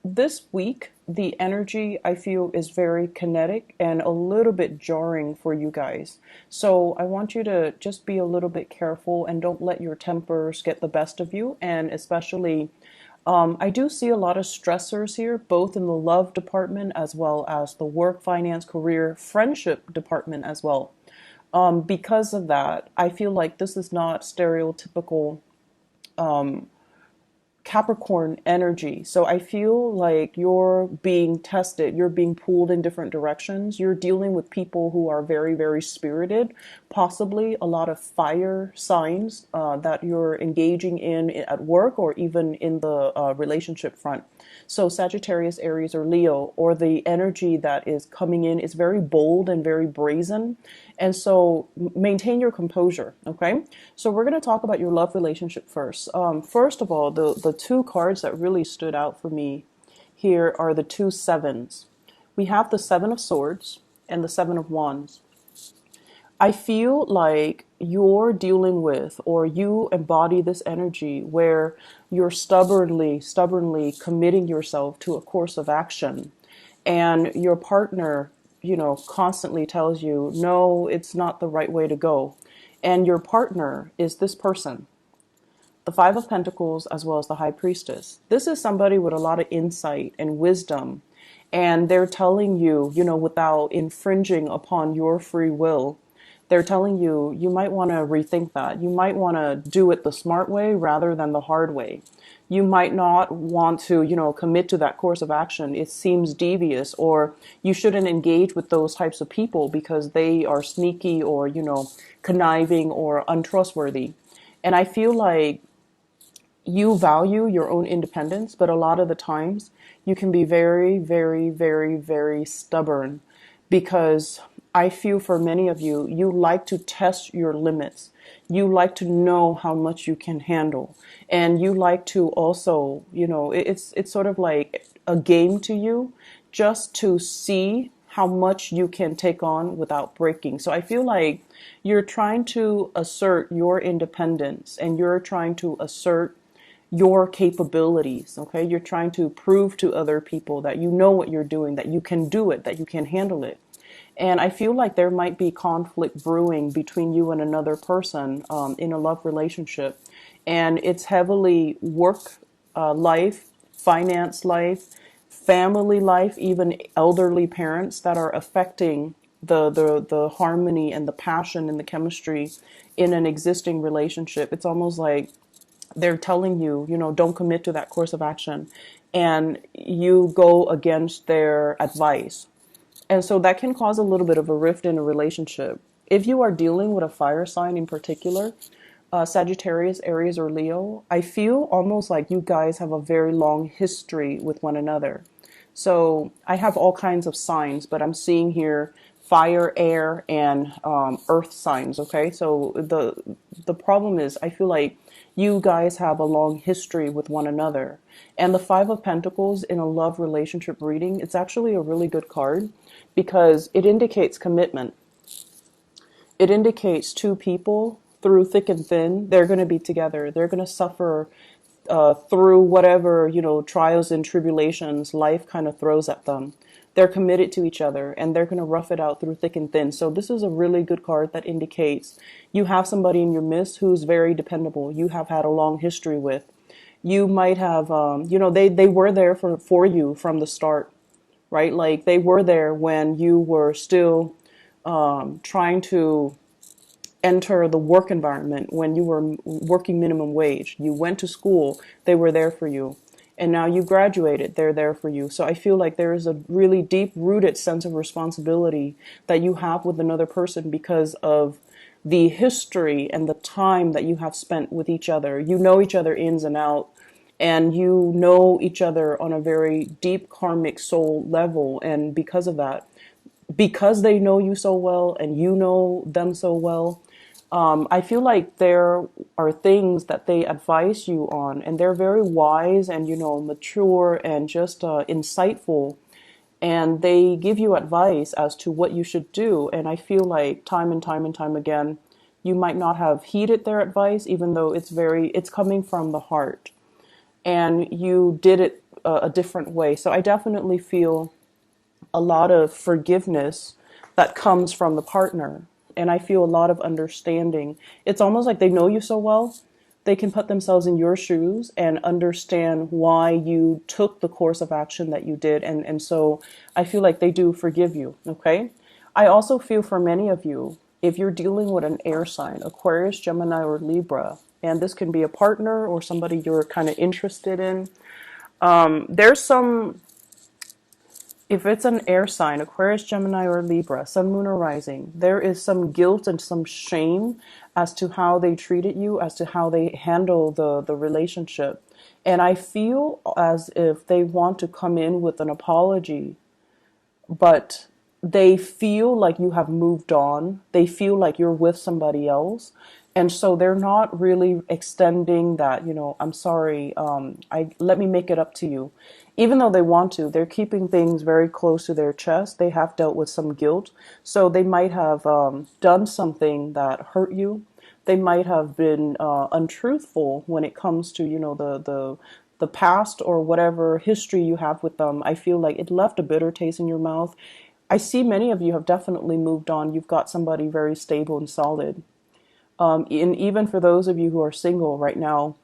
This week, the energy I feel is very kinetic and a little bit jarring for you guys. So I want you to just be a little bit careful and don't let your tempers get the best of you. And especially, I do see a lot of stressors here, both in the love department as well as the work, finance, career, friendship department as well. Because of that, I feel like this is not stereotypical Capricorn energy. So I feel like you're being tested, you're being pulled in different directions. You're dealing with people who are very, very spirited, possibly a lot of fire signs that you're engaging in at work or even in the relationship front. So Sagittarius, Aries, or Leo, or the energy that is coming in is very bold and very brazen. And so maintain your composure, okay? So we're going to talk about your love relationship first. First of all, the two cards that really stood out for me here are the two sevens. We have the Seven of Swords and the Seven of Wands. I feel like you're dealing with, or you embody this energy where you're stubbornly committing yourself to a course of action, and your partner, constantly tells you, no, it's not the right way to go. And your partner is this person, the Five of Pentacles as well as the High Priestess. This is somebody with a lot of insight and wisdom, and they're telling you, without infringing upon your free will, they're telling you, you might want to rethink that. You might want to do it the smart way rather than the hard way. You might not want to, commit to that course of action. It seems devious, or you shouldn't engage with those types of people because they are sneaky or, conniving or untrustworthy. And I feel like you value your own independence, but a lot of the times you can be very, very, very, very stubborn, because I feel for many of you, you like to test your limits. You like to know how much you can handle. And you like to also, it's sort of like a game to you, just to see how much you can take on without breaking. So I feel like you're trying to assert your independence, and you're trying to assert your capabilities. Okay. You're trying to prove to other people that you know what you're doing, that you can do it, that you can handle it. And I feel like there might be conflict brewing between you and another person in a love relationship. And it's heavily work life, finance life, family life, even elderly parents that are affecting the harmony and the passion and the chemistry in an existing relationship. It's almost like they're telling you, don't commit to that course of action, and you go against their advice. And so that can cause a little bit of a rift in a relationship. If you are dealing with a fire sign in particular, Sagittarius, Aries, or Leo, I feel almost like you guys have a very long history with one another. So I have all kinds of signs, but I'm seeing here fire, air, and earth signs. Okay, so the problem is, I feel like you guys have a long history with one another. And the Five of Pentacles in a love relationship reading, it's actually a really good card because it indicates commitment. It indicates two people through thick and thin. They're going to be together. They're going to suffer through whatever, trials and tribulations life kind of throws at them. They're committed to each other, and they're going to rough it out through thick and thin. So this is a really good card that indicates you have somebody in your midst who's very dependable. You have had a long history with. You might have, they were there for you from the start, right? Like they were there when you were still trying to enter the work environment, when you were working minimum wage. You went to school, they were there for you. And now you graduated, they're there for you. So I feel like there is a really deep rooted sense of responsibility that you have with another person because of the history and the time that you have spent with each other. You know each other ins and out, and you know each other on a very deep karmic soul level. And because of that, because they know you so well and you know them so well, I feel like there are things that they advise you on, and they're very wise and, mature and just insightful. And they give you advice as to what you should do. And I feel like time and time and time again, you might not have heeded their advice, even though it's coming from the heart. And you did it a different way. So I definitely feel a lot of forgiveness that comes from the partner. And I feel a lot of understanding. It's almost like they know you so well, they can put themselves in your shoes and understand why you took the course of action that you did. And so I feel like they do forgive you. Okay. I also feel for many of you, if you're dealing with an air sign, Aquarius, Gemini, or Libra, and this can be a partner or somebody you're kind of interested in, there's some, if it's an air sign, Aquarius, Gemini, or Libra, Sun, Moon, or Rising, there is some guilt and some shame as to how they treated you, as to how they handle the relationship. And I feel as if they want to come in with an apology, but they feel like you have moved on. They feel like you're with somebody else. And so they're not really extending that, I'm sorry, let me make it up to you. Even though they want to, they're keeping things very close to their chest. They have dealt with some guilt. So they might have done something that hurt you. They might have been untruthful when it comes to, the past or whatever history you have with them. I feel like it left a bitter taste in your mouth. I see many of you have definitely moved on. You've got somebody very stable and solid. And even for those of you who are single right now,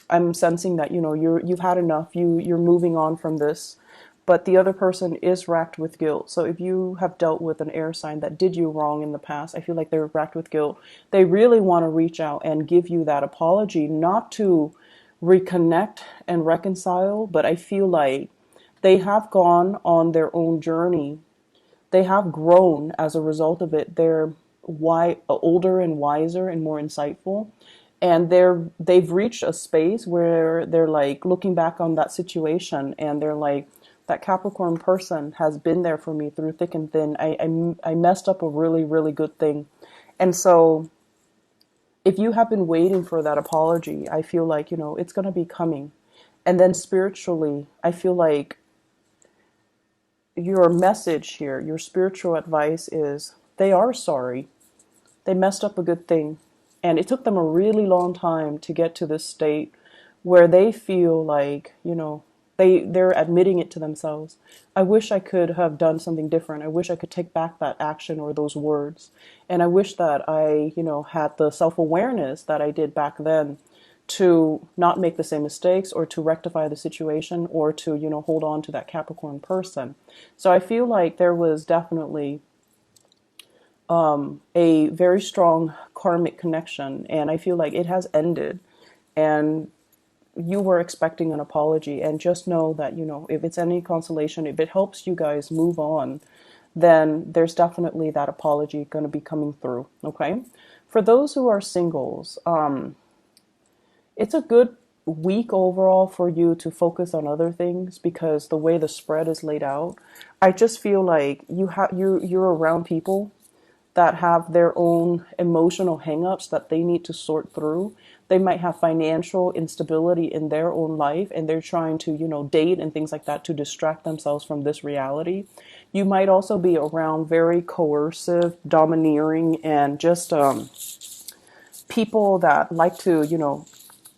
I'm sensing that, you've had enough. You're moving on from this, but the other person is racked with guilt. So if you have dealt with an air sign that did you wrong in the past, I feel like they're racked with guilt. They really want to reach out and give you that apology, not to reconnect and reconcile, but I feel like they have gone on their own journey. They have grown as a result of it. They're older and wiser and more insightful. And they've reached a space where they're like looking back on that situation and they're like, that Capricorn person has been there for me through thick and thin. I messed up a really, really good thing. And so if you have been waiting for that apology, I feel like, it's going to be coming. And then spiritually, I feel like your message here, your spiritual advice is they are sorry. They messed up a good thing. And it took them a really long time to get to this state where they feel like, they're admitting it to themselves. I wish I could have done something different. I wish I could take back that action or those words. And I wish that I, had the self-awareness that I did back then to not make the same mistakes or to rectify the situation or to, hold on to that Capricorn person. So I feel like there was definitely a very strong karmic connection, and I feel like it has ended, and you were expecting an apology. And just know that, if it's any consolation, if it helps you guys move on, then there's definitely that apology going to be coming through. Okay. For those who are singles, it's a good week overall for you to focus on other things, because the way the spread is laid out, I just feel like you're around people that have their own emotional hangups that they need to sort through. They might have financial instability in their own life, and they're trying to, date and things like that to distract themselves from this reality. You might also be around very coercive, domineering, and just people that like to,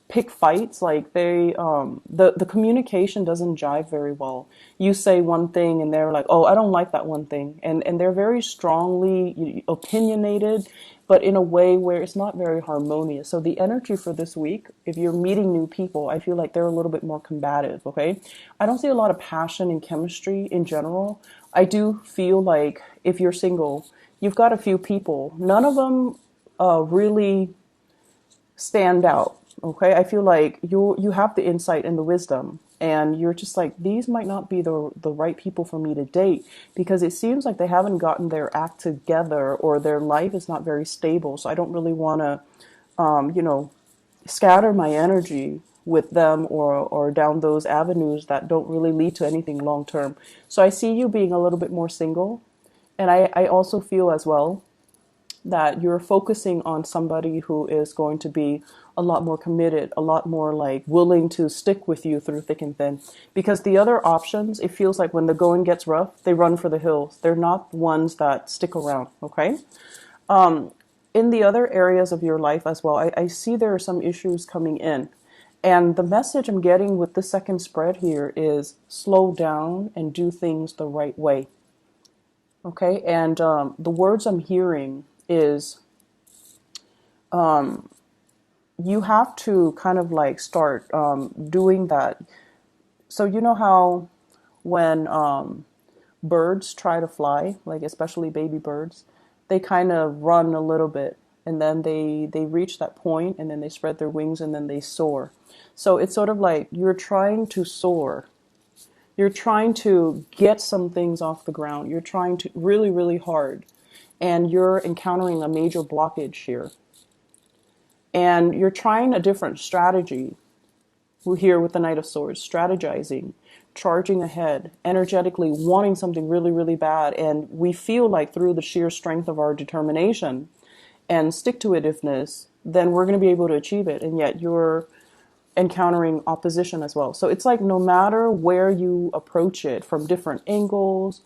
pick fights. Like the communication doesn't jive very well. You say one thing and they're like, oh, I don't like that one thing. And they're very strongly opinionated, but in a way where it's not very harmonious. So the energy for this week, if you're meeting new people, I feel like they're a little bit more combative. Okay. I don't see a lot of passion and chemistry in general. I do feel like if you're single, you've got a few people, none of them really stand out. Okay, I feel like you have the insight and the wisdom, and you're just like, these might not be the right people for me to date, because it seems like they haven't gotten their act together, or their life is not very stable. So I don't really want to, scatter my energy with them or down those avenues that don't really lead to anything long term. So I see you being a little bit more single, and I also feel as well that you're focusing on somebody who is going to be a lot more committed, a lot more like willing to stick with you through thick and thin. Because the other options, it feels like when the going gets rough, they run for the hills. They're not ones that stick around. Okay. In the other areas of your life as well, I see there are some issues coming in. And the message I'm getting with the second spread here is slow down and do things the right way. Okay. And the words I'm hearing is you have to kind of like start doing that. So, you know how when birds try to fly, like especially baby birds, they kind of run a little bit and then they reach that point and then they spread their wings and then they soar. So it's sort of like you're trying to soar. You're trying to get some things off the ground. You're trying to really, really hard. And you're encountering a major blockage here. And you're trying a different strategy here with the Knight of Swords, strategizing, charging ahead, energetically wanting something really, really bad. And we feel like through the sheer strength of our determination and stick-to-itiveness, then we're going to be able to achieve it. And yet you're encountering opposition as well. So it's like no matter where you approach it from different angles,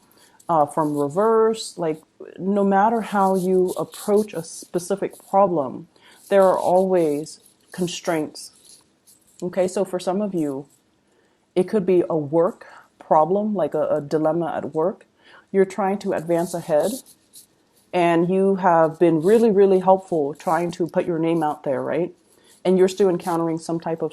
from reverse, like no matter how you approach a specific problem, there are always constraints. Okay, so for some of you, it could be a work problem, like a dilemma at work. You're trying to advance ahead and you have been really, really helpful trying to put your name out there, right? And you're still encountering some type of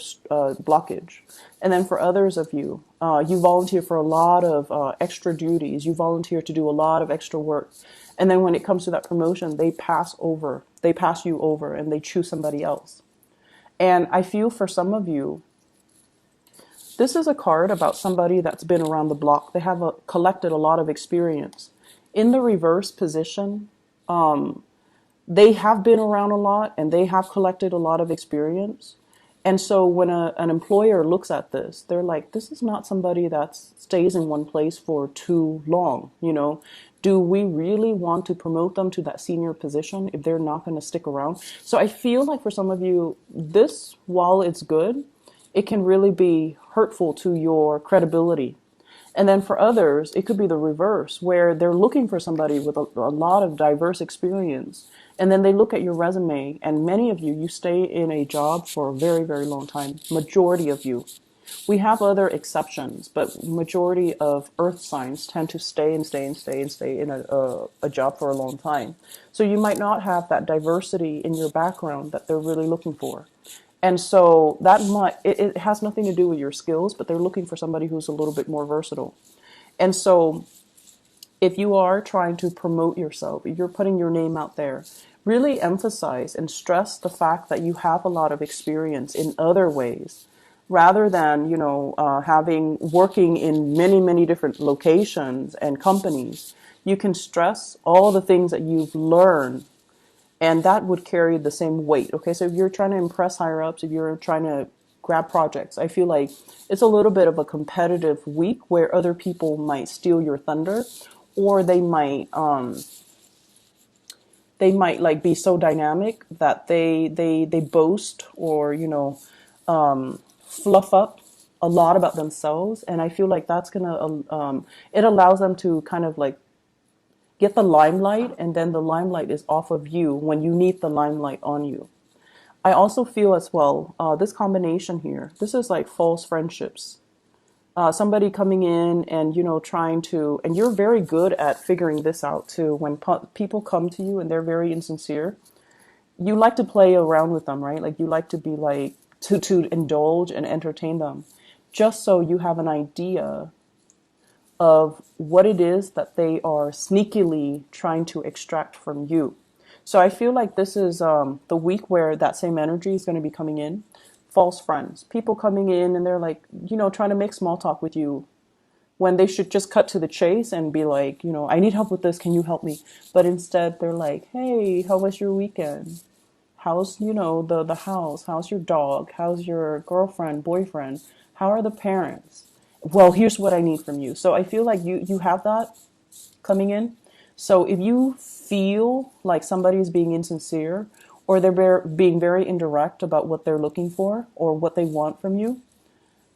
blockage. And then for others of you, you volunteer for a lot of extra duties. You volunteer to do a lot of extra work. And then when it comes to that promotion, they pass you over and they choose somebody else. And I feel for some of you, this is a card about somebody that's been around the block. They have collected a lot of experience. In the reverse position, they have been around a lot and they have collected a lot of experience. And so when an employer looks at this, they're like, this is not somebody that stays in one place for too long. Do we really want to promote them to that senior position if they're not going to stick around? So I feel like for some of you, this, while it's good, it can really be hurtful to your credibility. And then for others, it could be the reverse, where they're looking for somebody with a lot of diverse experience. And then they look at your resume, and many of you stay in a job for a very, very long time. Majority of you. We have other exceptions, but majority of earth signs tend to stay and stay and stay and stay in a job for a long time. So you might not have that diversity in your background that they're really looking for. And so it has nothing to do with your skills, but they're looking for somebody who's a little bit more versatile. And so if you are trying to promote yourself, if you're putting your name out there, really emphasize and stress the fact that you have a lot of experience in other ways, rather than, working in many, many different locations and companies. You can stress all the things that you've learned, and that would carry the same weight. Okay, so if you're trying to impress higher ups, if you're trying to grab projects, I feel like it's a little bit of a competitive week where other people might steal your thunder, or they might like be so dynamic that they boast or fluff up a lot about themselves. And I feel like that's gonna it allows them to kind of like get the limelight, and then the limelight is off of you when you need the limelight on you. I also feel as well, this combination here, this is like false friendships. Somebody coming in and, trying to, and you're very good at figuring this out too. When people come to you and they're very insincere, you like to play around with them, right? Like you like to be like, to indulge and entertain them, just so you have an idea of what it is that they are sneakily trying to extract from you. So I feel like this is the week where that same energy is going to be coming in. False friends, people coming in and they're like, trying to make small talk with you when they should just cut to the chase and be like, I need help with this. Can you help me? But instead they're like, hey, how was your weekend? How's, the house? How's your dog? How's your girlfriend, boyfriend? How are the parents? Well, here's what I need from you. So I feel like you have that coming in. So if you feel like somebody is being insincere, or they're being very indirect about what they're looking for or what they want from you,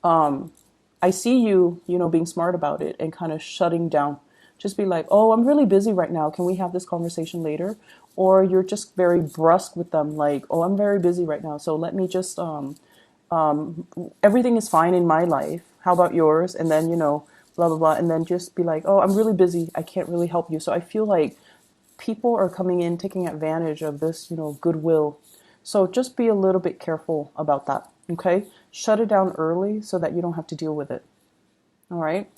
I see you, being smart about it and kind of shutting down. Just be like, oh, I'm really busy right now. Can we have this conversation later? Or you're just very brusque with them, like, oh, I'm very busy right now. So let me just Everything is fine in my life. How about yours? And then, blah, blah, blah. And then just be like, oh, I'm really busy. I can't really help you. So I feel like people are coming in, taking advantage of this, goodwill. So just be a little bit careful about that. Okay. Shut it down early so that you don't have to deal with it. All right.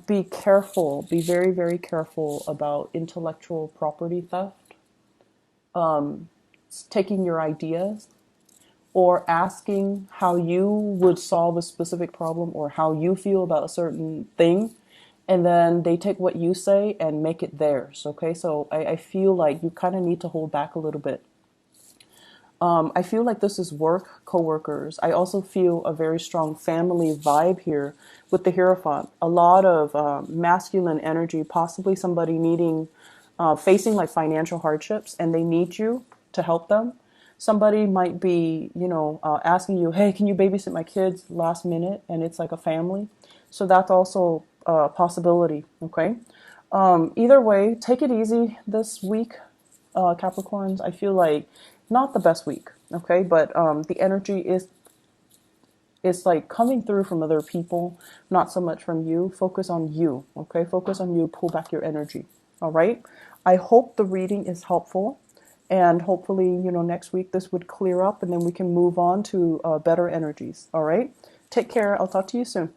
Be careful. Be very, very careful about intellectual property theft, taking your ideas, or asking how you would solve a specific problem or how you feel about a certain thing. And then they take what you say and make it theirs. Okay. So I feel like you kind of need to hold back a little bit. I feel like this is work, coworkers. I also feel a very strong family vibe here with the Hierophant. A lot of masculine energy, possibly somebody facing like financial hardships, and they need you to help them. Somebody might be, asking you, hey, can you babysit my kids last minute? And it's like a family. So that's also a possibility. Okay. Either way, take it easy this week, Capricorns. I feel like not the best week, okay, but the energy is like coming through from other people, not so much from you. Focus on you, okay? Focus on you. Pull back your energy. All right. I hope the reading is helpful, and hopefully, next week this would clear up, and then we can move on to better energies. All right. Take care. I'll talk to you soon.